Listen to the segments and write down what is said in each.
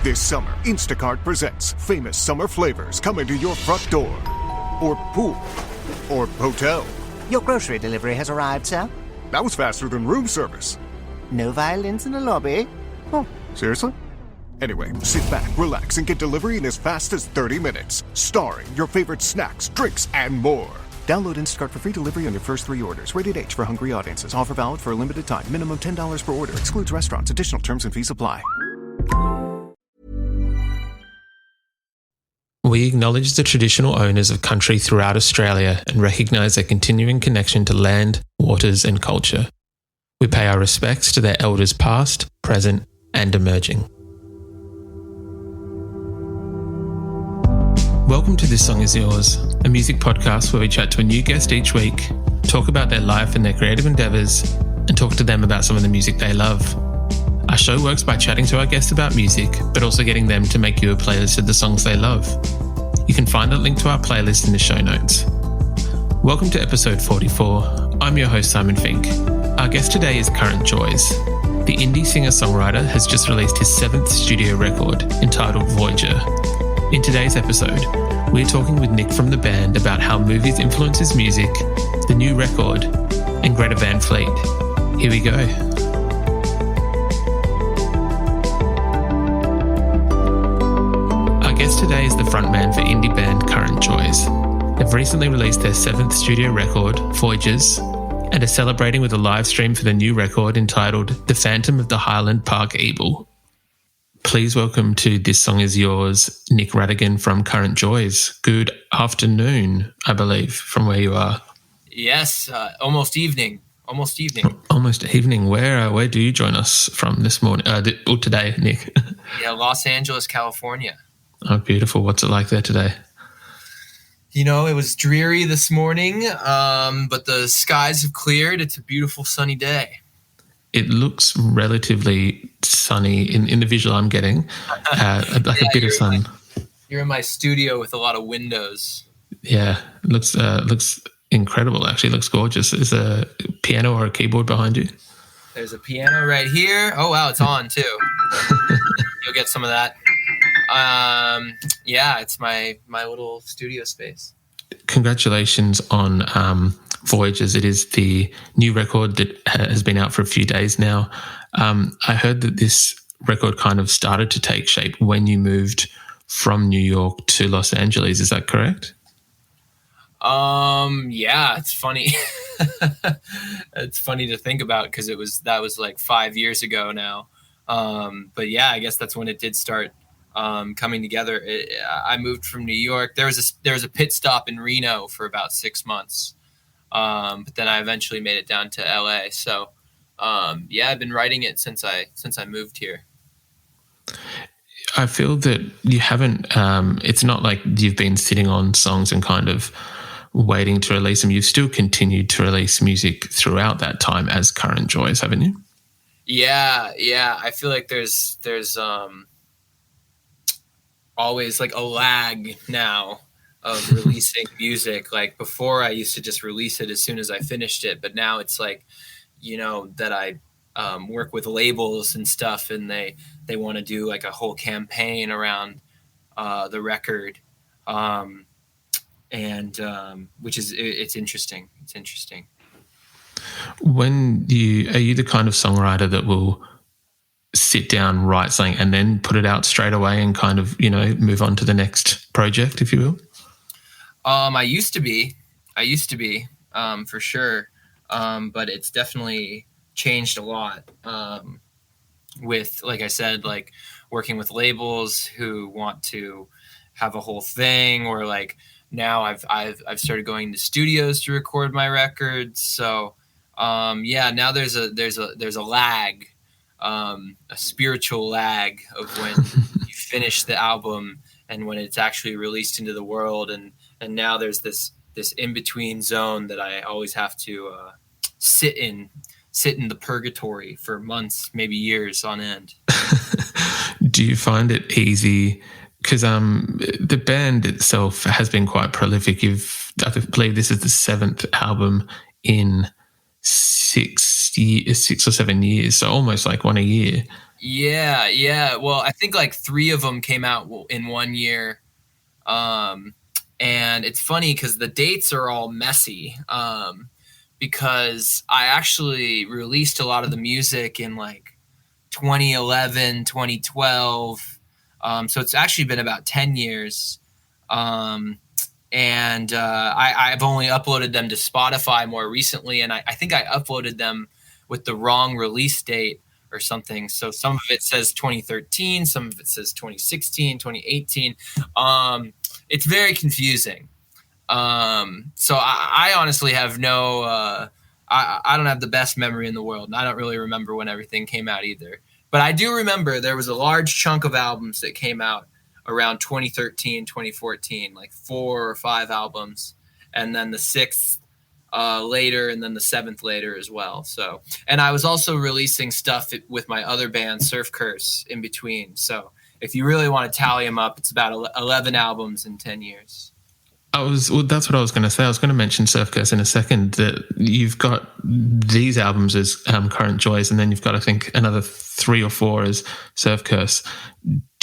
This summer, Instacart presents famous summer flavors coming to your front door. Or pool. Or hotel. Your grocery delivery has arrived, sir. That was faster than room service. No violins in the lobby. Oh, seriously? Anyway, sit back, relax, and get delivery in as fast as 30 minutes. Starring your favorite snacks, drinks, and more. Download Instacart for free delivery on your first 3 orders. Rated H for hungry audiences. Offer valid for a limited time. Minimum $10 per order. Excludes restaurants. Additional terms and fees apply. We acknowledge the traditional owners of country throughout Australia and recognise their continuing connection to land, waters and culture. We pay our respects to their elders past, present and emerging. Welcome to This Song Is Yours, a music podcast where we chat to a new guest each week, talk about their life and their creative endeavours, and talk to them about some of the music they love. Our show works by chatting to our guests about music, but also getting them to make you a playlist of the songs they love. You can find a link to our playlist in the show notes. Welcome to episode 44. I'm your host, Simon Fink. Our guest today is Current Joys. The indie singer-songwriter has just released his 7th studio record, entitled Voyager. In today's episode, we're talking with Nick from the band about how movies influence his music, the new record, and Greta Van Fleet. Here we go. Our guest today is the frontman for indie band Current Joys. They've recently released their 7th studio record, Voyagers, and are celebrating with a live stream for the new record entitled The Phantom of the Highland Park Ebell. Please welcome to This Song Is Yours, Nick Rattigan from Current Joys. Good afternoon, I believe, from where you are. Yes, almost evening. Almost evening. Where do you join us from this morning? Or today, Nick? Yeah, Los Angeles, California. Oh, beautiful. What's it like there today? You know, it was dreary this morning, but the skies have cleared. It's a beautiful sunny day. It looks relatively sunny in the visual I'm getting, like a bit of sun. You're in my studio with a lot of windows. Yeah, it looks incredible, actually. It looks gorgeous. Is a piano or a keyboard behind you? There's a piano right here. Oh, wow, it's on too. You'll get some of that. Yeah, it's my little studio space. Congratulations on Voyagers. It is the new record that has been out for a few days now. I heard that this record kind of started to take shape when you moved from New York to Los Angeles. Is that correct? Yeah, it's funny. It's funny to think about because that was like 5 years ago now. But yeah, I guess that's when it did start coming together. I moved from New York. There was a pit stop in Reno for about 6 months. But then I eventually made it down to LA. So, yeah, I've been writing it since I moved here. I feel that you haven't, it's not like you've been sitting on songs and kind of waiting to release them. You've still continued to release music throughout that time as Current Joys, haven't you? Yeah. I feel like there's always like a lag now of releasing music. Like before I used to just release it as soon as I finished it, but now it's like, you know, that I work with labels and stuff and they want to do like a whole campaign around the record. Which is, it's interesting. It's interesting. Are you the kind of songwriter that will sit down, write something and then put it out straight away and kind of, you know, move on to the next project, if you will? I used to be for sure. But it's definitely changed a lot. With, like I said, like working with labels who want to have a whole thing, or like now I've started going to studios to record my records. So, yeah, now there's a lag, a spiritual lag of when you finish the album and when it's actually released into the world. And now there's this in-between zone that I always have to sit in the purgatory for months, maybe years on end. Do you find it easy? Because the band itself has been quite prolific. I believe this is the 7th album in 6 or 7 years, so almost like one a year. Yeah. Well, I think like 3 of them came out in 1 year. And it's funny because the dates are all messy. Because I actually released a lot of the music in like 2011, 2012. So it's actually been about 10 years. And I've only uploaded them to Spotify more recently. And I think I uploaded them with the wrong release date or something. So some of it says 2013, some of it says 2016, 2018. It's very confusing. So I honestly have I don't have the best memory in the world, and I don't really remember when everything came out either. But I do remember there was a large chunk of albums that came out around 2013, 2014, like 4 or 5 albums, and then the 6th later, and then the 7th later as well. So, and I was also releasing stuff with my other band, Surf Curse, in between. So if you really want to tally them up, it's about 11 albums in 10 years. That's what I was going to say. I was going to mention Surf Curse in a second, that you've got these albums as Current Joys, and then you've got, I think, another 3 or 4 as Surf Curse.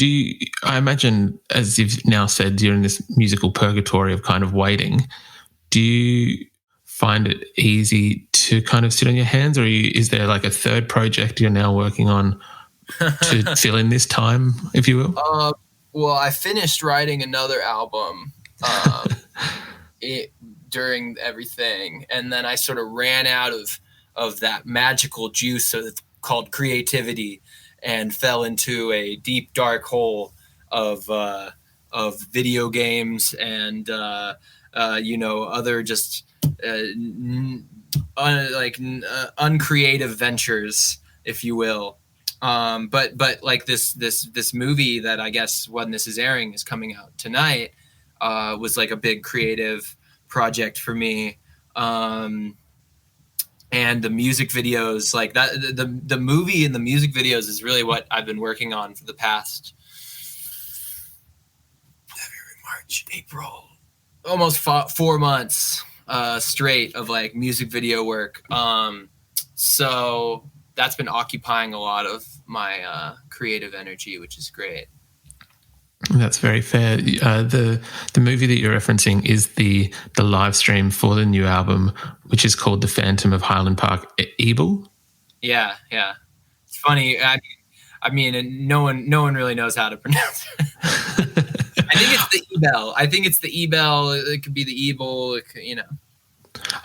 I imagine, as you've now said, you're in this musical purgatory of kind of waiting. Do you find it easy to kind of sit on your hands, or is there like a third project you're now working on to fill in this time, if you will? Well, I finished writing another album during everything, and then I sort of ran out of that magical juice called creativity, and fell into a deep dark hole of video games and other just uncreative ventures, if you will. But like this movie that I guess when this is airing is coming out tonight, was like a big creative project for me. And the music videos, like that, the movie and the music videos is really what I've been working on for the past February, March, April, almost 4 months straight of like music video work. So that's been occupying a lot of my creative energy, which is great. That's very fair. The movie that you're referencing is the live stream for the new album, which is called The Phantom of Highland Park Ebell. Yeah. It's funny. I mean, no one really knows how to pronounce it. I think it's the Ebell. It could be the Ebel.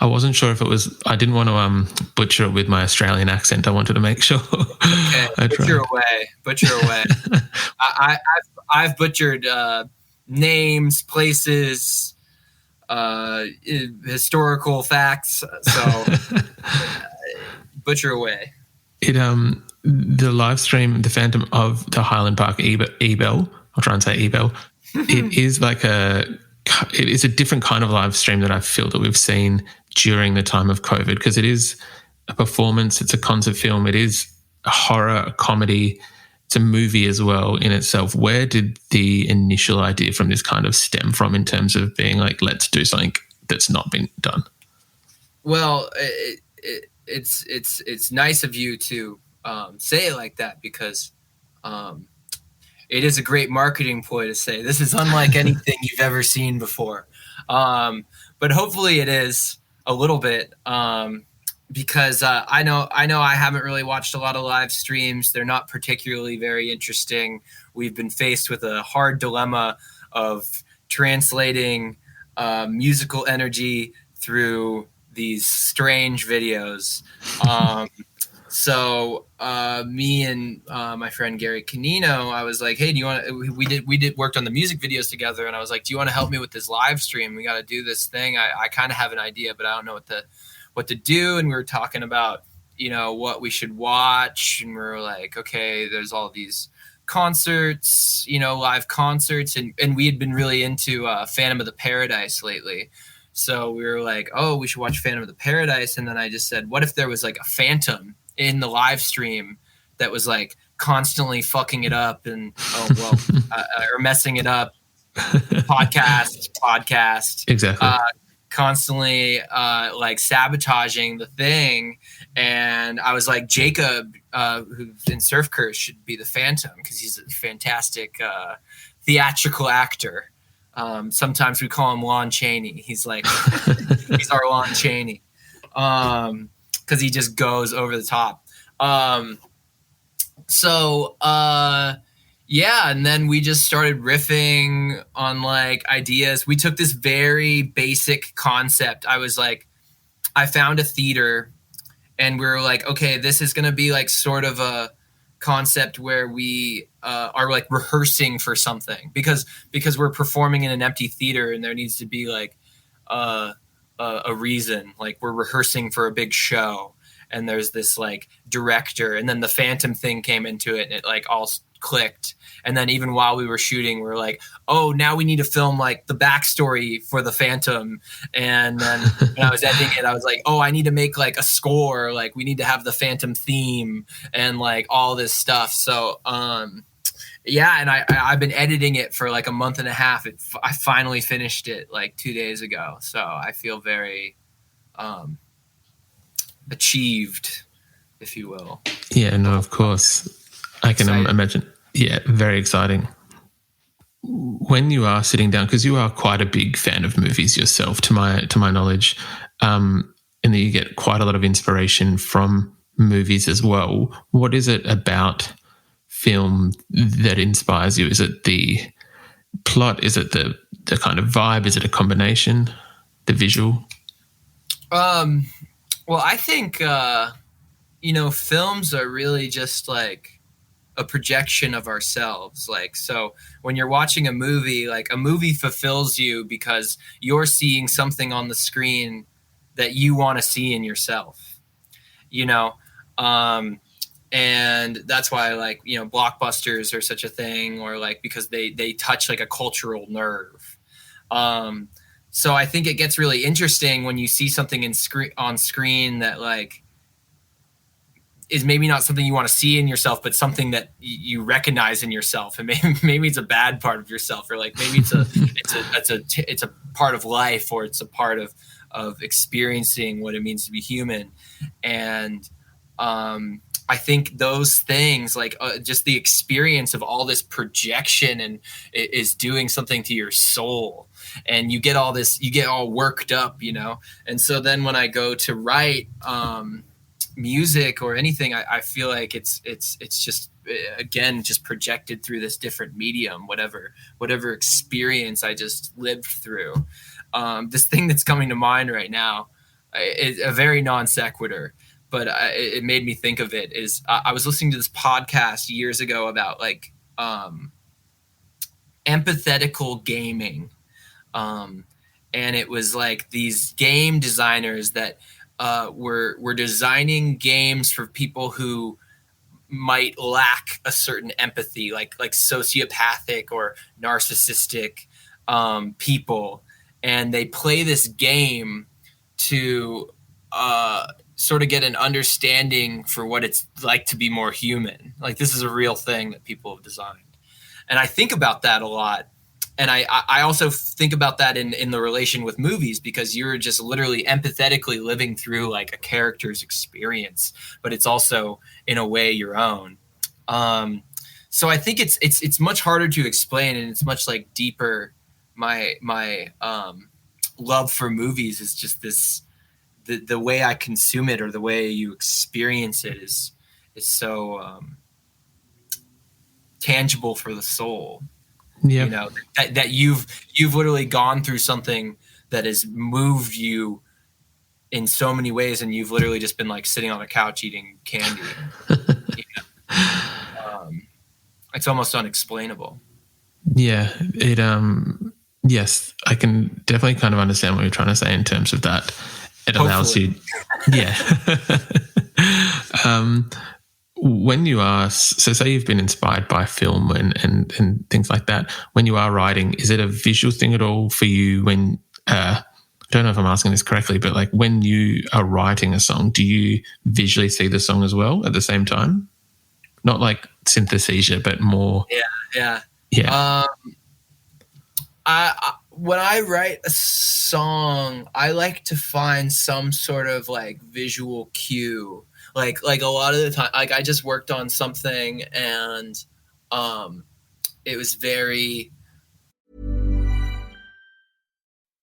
I wasn't sure if it was. I didn't want to butcher it with my Australian accent. I wanted to make sure. Okay, butcher away. I've butchered names, places, historical facts. So butcher away. The live stream, The Phantom of the Highland Park Ebell. I'll try and say Ebell. It is like it is a different kind of live stream that I feel that we've seen during the time of COVID, because it is a performance, it's a concert film, it is a horror, a comedy, it's a movie as well in itself. Where did the initial idea from this kind of stem from in terms of being like, let's do something that's not been done? Well, it's nice of you to say it like that, because it is a great marketing ploy to say this is unlike anything you've ever seen before. But hopefully it is a little bit, because I know I haven't really watched a lot of live streams. They're not particularly very interesting. We've been faced with a hard dilemma of translating musical energy through these strange videos. So me and my friend Gary Canino, I was like, hey, do you want to, we worked on the music videos together, and I was like, do you want to help me with this live stream? We got to do this thing. I kind of have an idea, but I don't know what to do. And we were talking about, what we should watch. And we were like, okay, there's all these concerts, live concerts. And we had been really into Phantom of the Paradise lately. So we were like, oh, we should watch Phantom of the Paradise. And then I just said, what if there was like a phantom in the live stream that was like constantly fucking it up and or messing it up? Podcast. Exactly. constantly like sabotaging the thing. And I was like, Jacob, who's in Surf Curse, should be the Phantom because he's a fantastic theatrical actor. Sometimes we call him Lon Chaney. He's like, he's our Lon Chaney because he just goes over the top. Yeah, and then we just started riffing on like ideas. We took this very basic concept. I found a theater and we were like, okay, this is going to be like sort of a concept where we are like rehearsing for something because we're performing in an empty theater and there needs to be like a reason. Like we're rehearsing for a big show and there's this like director, and then the Phantom thing came into it and it like all clicked. And then even while we were shooting, we were like, oh, now we need to film like the backstory for the Phantom. And then when I was editing it, I was like, oh, I need to make like a score. Like we need to have the Phantom theme and like all this stuff. So, yeah. And I've been editing it for like a month and a half. I finally finished it like 2 days ago. So I feel very, achieved, if you will. Yeah, no, of course. I can imagine. Yeah, very exciting. When you are sitting down, because you are quite a big fan of movies yourself, to my knowledge, and that you get quite a lot of inspiration from movies as well. What is it about film that inspires you? Is it the plot? Is it the kind of vibe? Is it a combination? The visual? Well, I think films are really just like a projection of ourselves. Like, so when you're watching a movie, like a movie fulfills you because you're seeing something on the screen that you want to see in yourself, and that's why like, blockbusters are such a thing, or like, because they touch like a cultural nerve. So I think it gets really interesting when you see something on screen that like is maybe not something you want to see in yourself, but something that you recognize in yourself. And maybe it's a bad part of yourself, or like maybe it's a part of life, or it's a part of experiencing what it means to be human. And I think those things, like just the experience of all this projection and is doing something to your soul, and you get all worked up, And so then when I go to write, music or anything, I feel like it's just, again, just projected through this different medium, whatever experience I just lived through. This thing that's coming to mind right now is a very non sequitur, but it made me think of it. Is I was listening to this podcast years ago about like empathetical gaming, and it was like these game designers that we're designing games for people who might lack a certain empathy, like sociopathic or narcissistic people, and they play this game to sort of get an understanding for what it's like to be more human. Like this is a real thing that people have designed, and I think about that a lot. And I also think about that in the relation with movies, because you're just literally empathetically living through like a character's experience, but it's also in a way your own. So I think it's much harder to explain, and it's much like deeper. My love for movies is just this, the way I consume it, or the way you experience it is so tangible for the soul. Yeah. That you've literally gone through something that has moved you in so many ways, and you've literally just been like sitting on a couch eating candy. It's almost unexplainable. Yeah. Yes, I can definitely kind of understand what you're trying to say in terms of that. It allows you. Yeah. When you are, so say you've been inspired by film and things like that, when you are writing, is it a visual thing at all for you when, I don't know if I'm asking this correctly, but like when you are writing a song, do you visually see the song as well at the same time? Not like synesthesia, but more. Yeah. when I write a song, I like to find some sort of like visual cue. Like a lot of the time, like I just worked on something and it was very.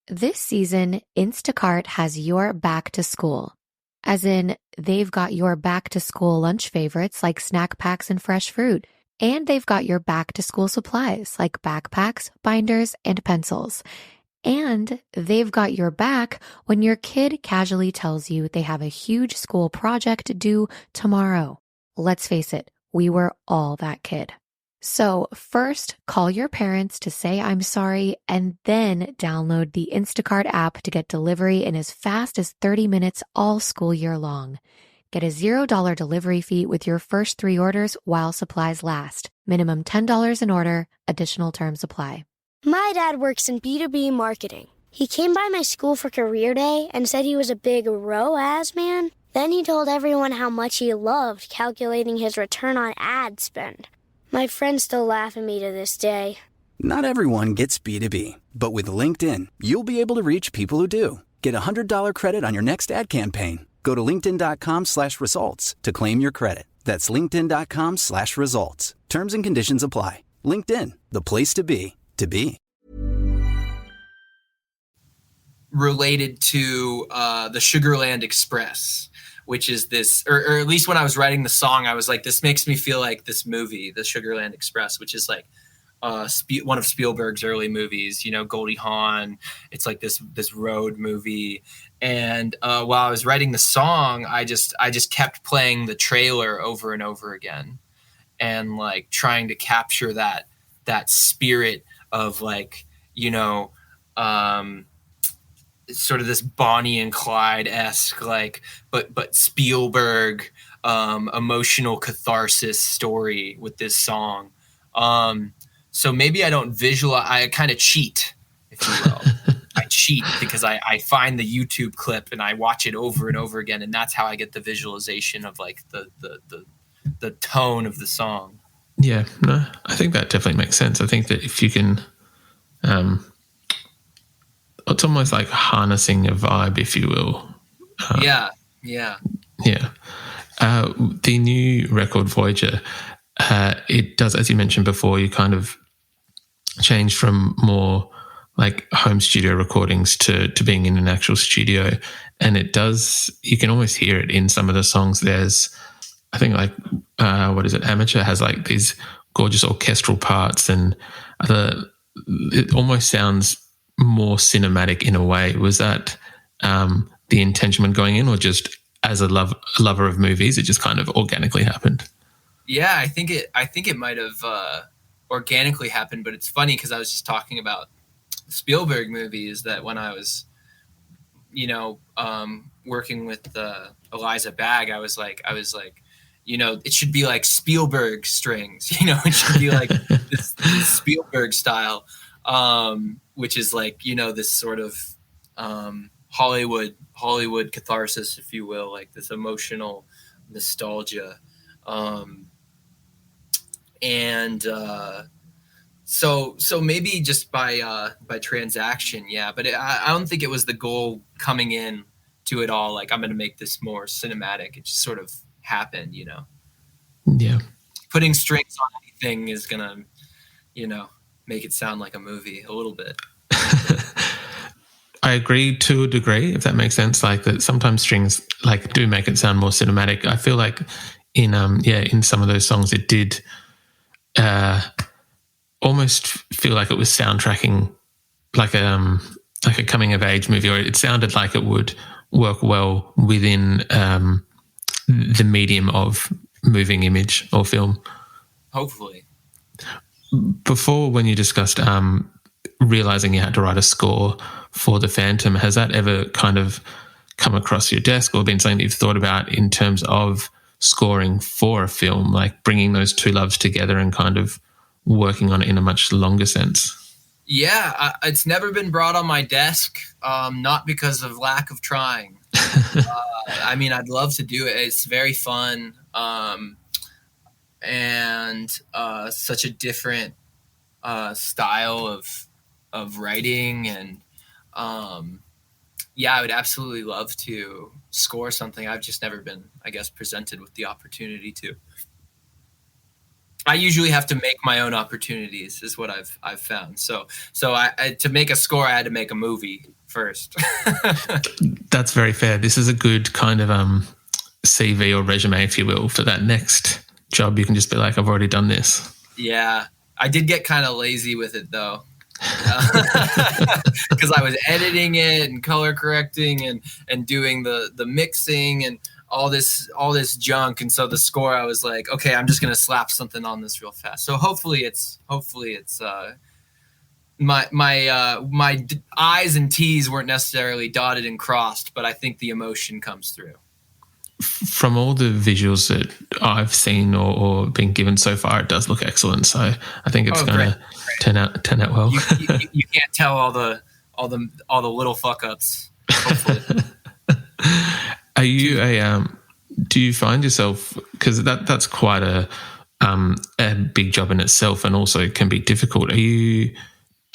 This season, Instacart has your back to school. As in, they've got your back to school lunch favorites like snack packs and fresh fruit. And they've got your back to school supplies like backpacks, binders, and pencils. And they've got your back when your kid casually tells you they have a huge school project due tomorrow. Let's face it, we were all that kid. So first, call your parents to say I'm sorry, and then download the Instacart app to get delivery in as fast as 30 minutes all school year long. Get a $0 delivery fee with your first 3 orders while supplies last. Minimum $10 an order. Additional terms apply. My dad works in B2B marketing. He came by my school for career day and said he was a big ROAS man. Then he told everyone how much he loved calculating his return on ad spend. My friends still laugh at me to this day. Not everyone gets B2B, but with LinkedIn, you'll be able to reach people who do. Get a $100 credit on your next ad campaign. Go to linkedin.com/results to claim your credit. That's linkedin.com/results. Terms and conditions apply. LinkedIn, the place to be, to be. Related to the Sugarland Express, which is this, or at least when I was writing the song, I was like, this makes me feel like this movie, the Sugarland Express, which is like one of Spielberg's early movies, you know, Goldie Hawn. It's like this road movie. And while I was writing the song, I just kept playing the trailer over and over again, and like trying to capture that spirit of like, you know, sort of this Bonnie and Clyde-esque, like, but Spielberg emotional catharsis story with this song. So maybe I don't visualize. I kind of cheat, if you will. I cheat because I find the YouTube clip and I watch it over and over again, and that's how I get the visualization of like the tone of the song. Yeah, no, I think that definitely makes sense. I think that if you can, it's almost like harnessing a vibe, if you will. Yeah. The new record Voyager, it does, as you mentioned before, you kind of changed from more like home studio recordings to being in an actual studio, and it does, you can almost hear it in some of the songs. There's, I think like Amateur has like these gorgeous orchestral parts, and it almost sounds more cinematic in a way. Was that the intention when going in, or just as a lover of movies, it just kind of organically happened? Yeah, I think it might have organically happened, but it's funny because I was just talking about Spielberg movies, that when I was, you know, working with Eliza Bagg, I was like, you know, it should be like Spielberg strings, you know, it should be like this Spielberg style, which is like, you know, this sort of Hollywood catharsis, if you will, like this emotional nostalgia. So maybe just by transaction, yeah. But I don't think it was the goal coming in to it all. Like, I'm going to make this more cinematic. It just sort of happened, you know. Yeah. Putting strings on anything is going to, you know, make it sound like a movie a little bit. I agree to a degree, if that makes sense. Like that, sometimes strings like do make it sound more cinematic. I feel like in some of those songs, it did almost feel like it was soundtracking like a coming of age movie, or it sounded like it would work well within the medium of moving image or film. Hopefully. Before, when you discussed realizing you had to write a score for The Phantom, has that ever kind of come across your desk or been something that you've thought about in terms of scoring for a film, like bringing those two loves together and kind of working on it in a much longer sense? Yeah, it's never been brought on my desk, not because of lack of trying. I mean, I'd love to do it. It's very fun, and such a different style writing, and I would absolutely love to score something. I've just never been, I guess, presented with the opportunity to. I usually have to make my own opportunities, is what I've found. So I to make a score, I had to make a movie first. That's very fair. This is a good kind of CV or resume, if you will, for that next job. You can just be like, I've already done this. Yeah. I did get kind of lazy with it, though, because I was editing it and color correcting and doing the mixing and all this junk. And so the score, I was like, okay, I'm just going to slap something on this real fast. So hopefully it's my I's and T's weren't necessarily dotted and crossed, but I think the emotion comes through. From all the visuals that I've seen or been given so far, it does look excellent. So I think it's going to turn out well. You can't tell all the little fuck ups. Hopefully. Are you do you find yourself, because that's quite a big job in itself and also can be difficult. Are you,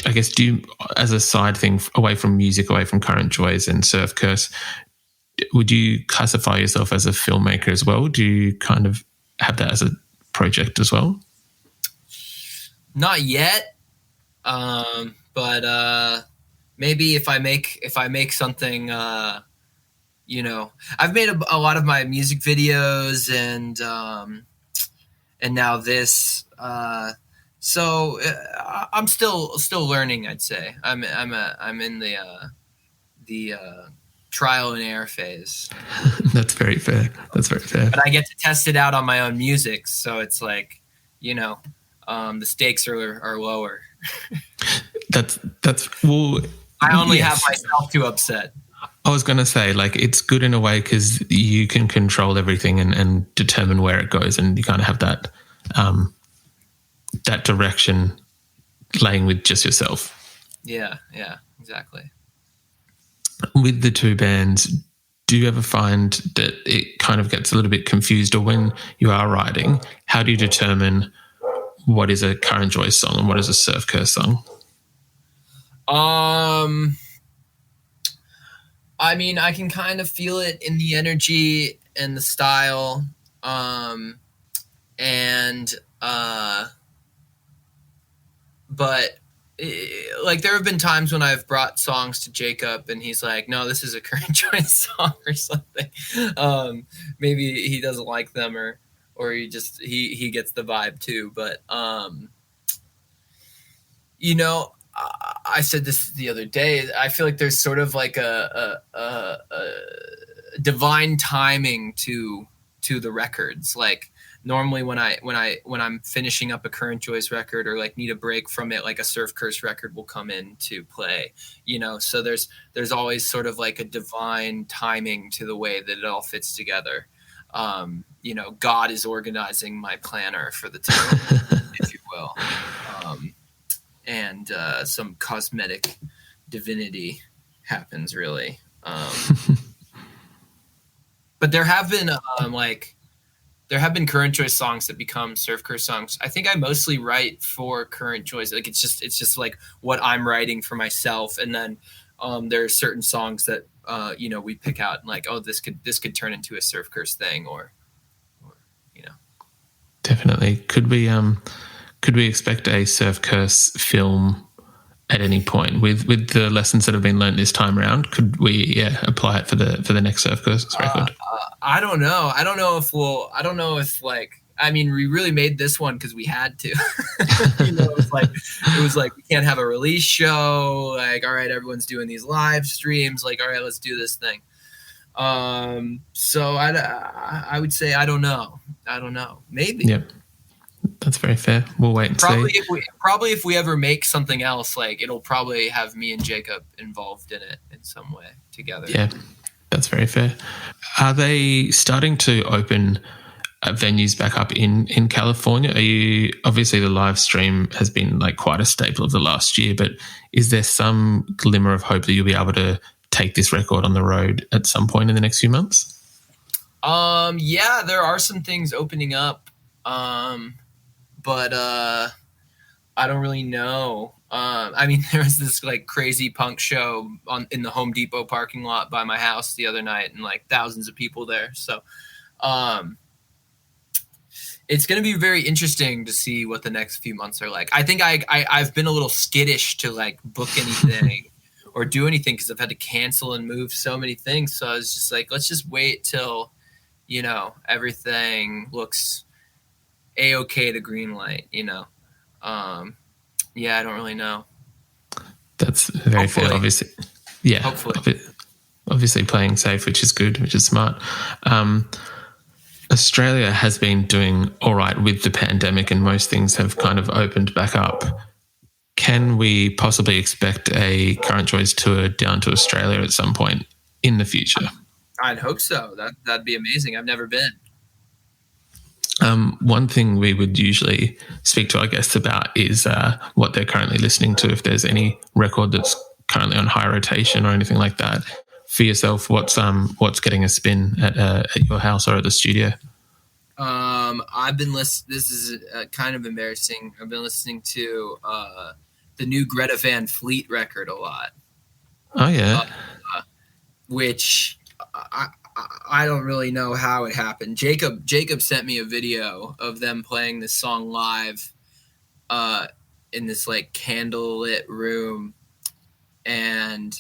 I guess, do you, as a side thing, away from music, away from Current Joys and Surf Curse, would you classify yourself as a filmmaker as well? Do you kind of have that as a project as well? Not yet, but maybe if I make something, I've made a lot of my music videos and now this. So I'm still learning. I'd say I'm in the trial and error phase. That's very fair. But I get to test it out on my own music, so it's like, the stakes are lower. that's well. I only have myself to upset. I was going to say, like, it's good in a way because you can control everything and determine where it goes, and you kind of have that that direction laying with just yourself. Yeah, exactly. With the two bands, do you ever find that it kind of gets a little bit confused, or when you are writing, how do you determine what is a Current Joy song and what is a Surf Curse song? I mean, I can kind of feel it in the energy and the style. But like, there have been times when I've brought songs to Jacob and he's like, no, this is a Current Joy song or something. Maybe he doesn't like them or he just, he gets the vibe too. But, I said this the other day, I feel like there's sort of like a divine timing to the records. Like, normally when I'm finishing up a Current Joys record or like need a break from it, like a Surf Curse record will come in to play, so there's always sort of like a divine timing to the way that it all fits together. God is organizing my planner for the tour, if you will. And some cosmetic divinity happens, really. But there have been Current Joys songs that become Surf Curse songs. I think I mostly write for Current Joys. Like, it's just like what I'm writing for myself. And then there are certain songs that we pick out and like, oh, this could turn into a Surf Curse thing, or. Definitely. Could we expect a Surf Curse film at any point with the lessons that have been learned this time around? Could we apply it for the next Surf Curse record? I don't know. I don't know if we really made this one because we had to. It was like we can't have a release show. Like, all right, everyone's doing these live streams. Like, all right, let's do this thing. So I would say I don't know. Maybe. Yep. That's very fair. We'll wait and see. If we ever make something else, like, it'll probably have me and Jacob involved in it in some way together. Yeah, that's very fair. Are they starting to open venues back up in California? Obviously the live stream has been like quite a staple of the last year, but is there some glimmer of hope that you'll be able to take this record on the road at some point in the next few months? There are some things opening up. But I don't really know. I mean, there was this like crazy punk show in the Home Depot parking lot by my house the other night, and like thousands of people there. So it's going to be very interesting to see what the next few months are like. I think I've been a little skittish to like book anything or do anything because I've had to cancel and move so many things. So I was just like, let's just wait till, you know, everything looks A-okay to green light, you know. Yeah, I don't really know. That's very fair, obviously. Yeah, hopefully. Obviously playing safe, which is good, which is smart. Australia has been doing all right with the pandemic and most things have kind of opened back up. Can we possibly expect a Current Joys tour down to Australia at some point in the future? I'd hope so. That'd be amazing. I've never been. One thing we would usually speak to our guests about is what they're currently listening to, if there's any record that's currently on high rotation or anything like that. For yourself, what's getting a spin at your house or at the studio? I've been listening. This is kind of embarrassing. I've been listening to the new Greta Van Fleet record a lot. Oh yeah, which I don't really know how it happened. Jacob sent me a video of them playing this song live in this like candlelit room, and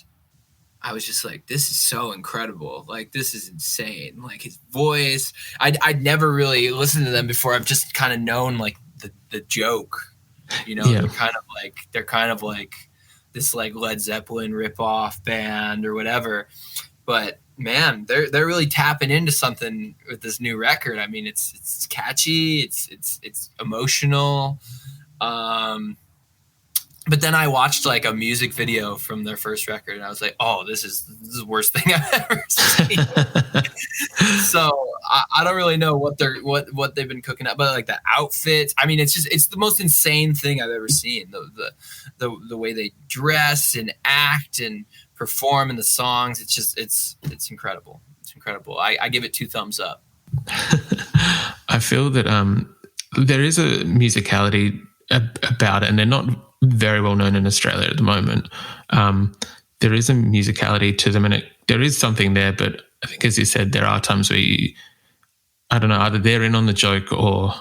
I was just like, this is so incredible. Like, this is insane. Like, his voice. I'd never really listened to them before. I've just kind of known, like, the joke. You know, yeah. They're kind of like this, like, Led Zeppelin ripoff band or whatever. But, man, they're really tapping into something with this new record. I mean, it's catchy. It's emotional. But then I watched like a music video from their first record, and I was like, "Oh, this is the worst thing I've ever seen." So I don't really know what they've been cooking up, but like the outfits. I mean, it's the most insane thing I've ever seen. The way they dress and act and perform in the songs. It's incredible. It's incredible. I give it 2 thumbs up. I feel that there is a musicality about it, and they're not very well known in Australia at the moment. There is a musicality to them, and there is something there, but I think, as you said, there are times where I don't know, either they're in on the joke or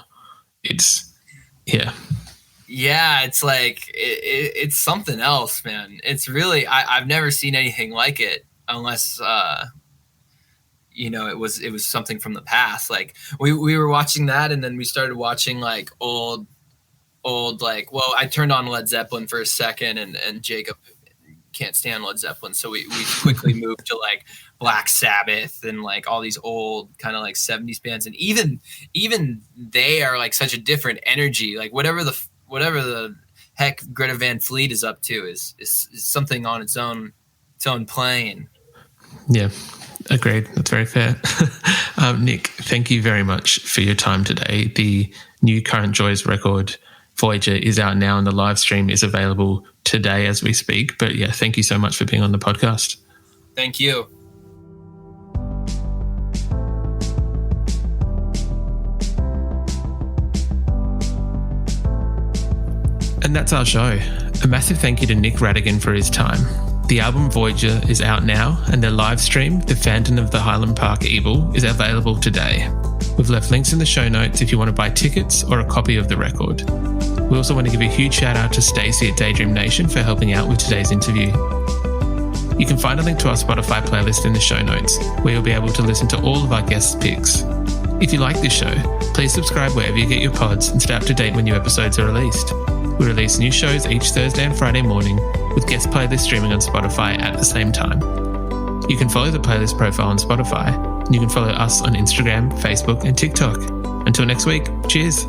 it's, yeah. Yeah, it's like, it's something else, man. It's really, I've never seen anything like it unless, you know, it was something from the past. Like we were watching that, and then we started watching like old, like, well, I turned on Led Zeppelin for a second, and Jacob can't stand Led Zeppelin, so we quickly moved to like Black Sabbath and like all these old kind of like 70s bands, and even they are like such a different energy. Like whatever the heck Greta Van Fleet is up to is something on its own plane. Yeah, agreed. That's very fair. Nick, thank you very much for your time today. The new Current Joys record, Voyager, is out now, and the live stream is available today as we speak. But yeah, thank you so much for being on the podcast. Thank you. And that's our show. A massive thank you to Nick Rattigan for his time. The album Voyager is out now, and their live stream, The Phantom of the Highland Park Ebell, is available today. We've left links in the show notes if you want to buy tickets or a copy of the record. We also want to give a huge shout out to Stacey at Daydream Nation for helping out with today's interview. You can find a link to our Spotify playlist in the show notes, where you'll be able to listen to all of our guests' picks. If you like this show, please subscribe wherever you get your pods and stay up to date when new episodes are released. We release new shows each Thursday and Friday morning, with guest playlists streaming on Spotify at the same time. You can follow the playlist profile on Spotify, and you can follow us on Instagram, Facebook, and TikTok. Until next week, cheers.